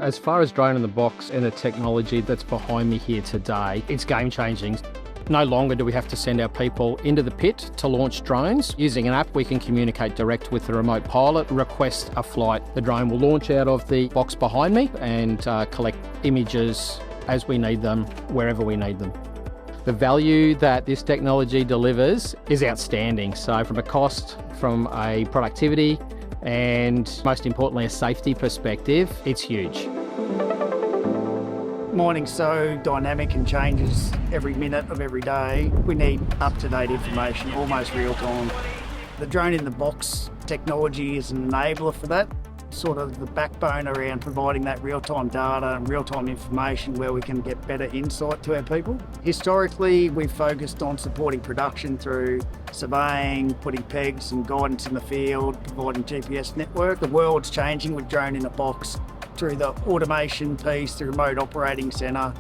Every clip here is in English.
As far as drone in the box and the technology that's behind me here today, it's game changing. No longer do we have to send our people into the pit to launch drones. Using an app, we can communicate direct with the remote pilot, request a flight. The drone will launch out of the box behind me and collect images as we need them, wherever we need them. The value that this technology delivers is outstanding. So from a cost, from a productivity, and most importantly, a safety perspective, it's huge. Mining's so dynamic and changes every minute of every day. We need up-to-date information, almost real time. The drone in the box technology is an enabler for that, sort of the backbone around providing that real-time data and real-time information where we can get better insight to our people. Historically, we've focused on supporting production through surveying, putting pegs and guidance in the field, providing GPS network. The world's changing with drone in a box. Through the automation piece, the remote operating centre,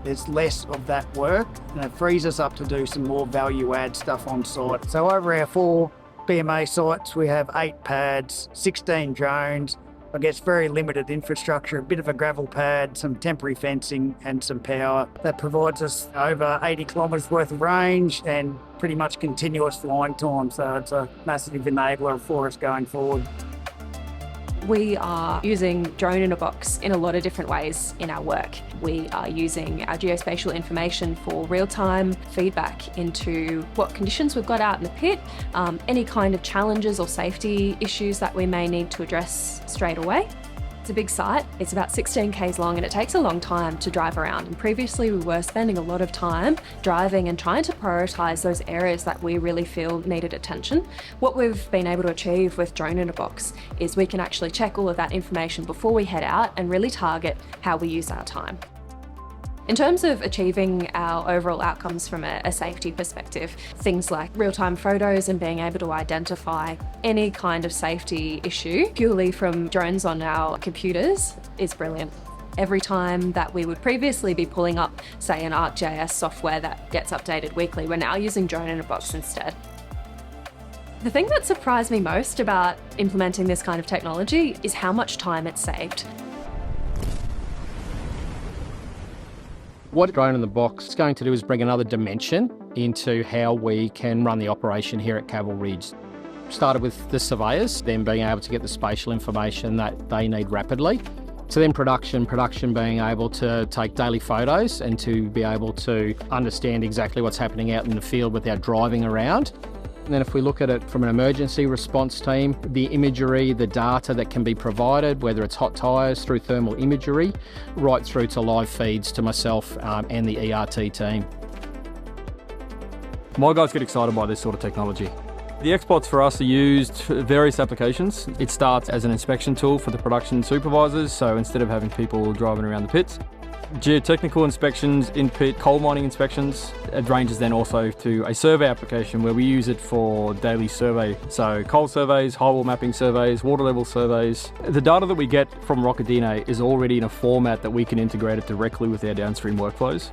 there's less of that work and it frees us up to do some more value add stuff on site. So over our 4 BMA sites, we have 8 pads, 16 drones, I guess very limited infrastructure, a bit of a gravel pad, some temporary fencing and some power. That provides us over 80 kilometres worth of range and pretty much continuous flying time. So it's a massive enabler for us going forward. We are using drone in a box in a lot of different ways in our work. We are using our geospatial information for real-time feedback into what conditions we've got out in the pit, any kind of challenges or safety issues that we may need to address straight away. It's a big site, it's about 16 k's long and it takes a long time to drive around. And previously we were spending a lot of time driving and trying to prioritise those areas that we really feel needed attention. What we've been able to achieve with Drone in a Box is we can actually check all of that information before we head out and really target how we use our time. In terms of achieving our overall outcomes from a safety perspective, things like real-time photos and being able to identify any kind of safety issue purely from drones on our computers is brilliant. Every time that we would previously be pulling up, say, an ArcGIS software that gets updated weekly, we're now using Drone in a Box instead. The thing that surprised me most about implementing this kind of technology is how much time it's saved. What Drone in the Box is going to do is bring another dimension into how we can run the operation here at Caval Ridge. Started with the surveyors, then being able to get the spatial information that they need rapidly. To then production being able to take daily photos and to be able to understand exactly what's happening out in the field without driving around. And then if we look at it from an emergency response team, the imagery, the data that can be provided, whether it's hot tyres through thermal imagery, right through to live feeds to myself and the ERT team. My guys get excited by this sort of technology. The Xbots for us are used for various applications. It starts as an inspection tool for the production supervisors, so instead of having people driving around the pits, geotechnical inspections, in-pit coal mining inspections. It ranges then also to a survey application where we use it for daily survey. So coal surveys, highwall mapping surveys, water level surveys. The data that we get from RocketDNA is already in a format that we can integrate it directly with our downstream workflows.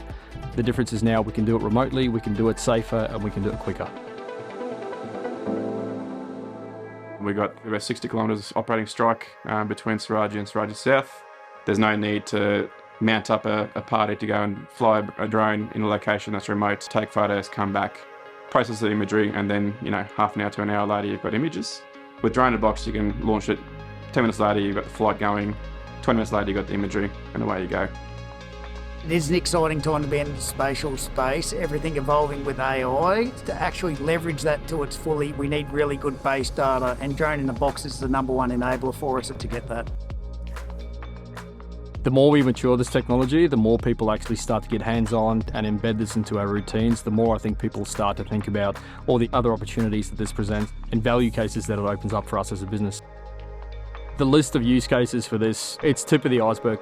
The difference is now we can do it remotely, we can do it safer, and we can do it quicker. We've got about 60 kilometres operating strike between Saraji and Saraji South. There's no need to mount up a party to go and fly a drone in a location that's remote, take photos, come back, process the imagery, and then, half an hour to an hour later, you've got images. With Drone in a Box, you can launch it. 10 minutes later, you've got the flight going. 20 minutes later, you've got the imagery, and away you go. It is an exciting time to be in the spatial space, everything evolving with AI. To actually leverage that to its fully, we need really good base data, and Drone in a Box is the #1 enabler for us to get that. The more we mature this technology, the more people actually start to get hands-on and embed this into our routines, the more I think people start to think about all the other opportunities that this presents and value cases that it opens up for us as a business. The list of use cases for this, it's tip of the iceberg.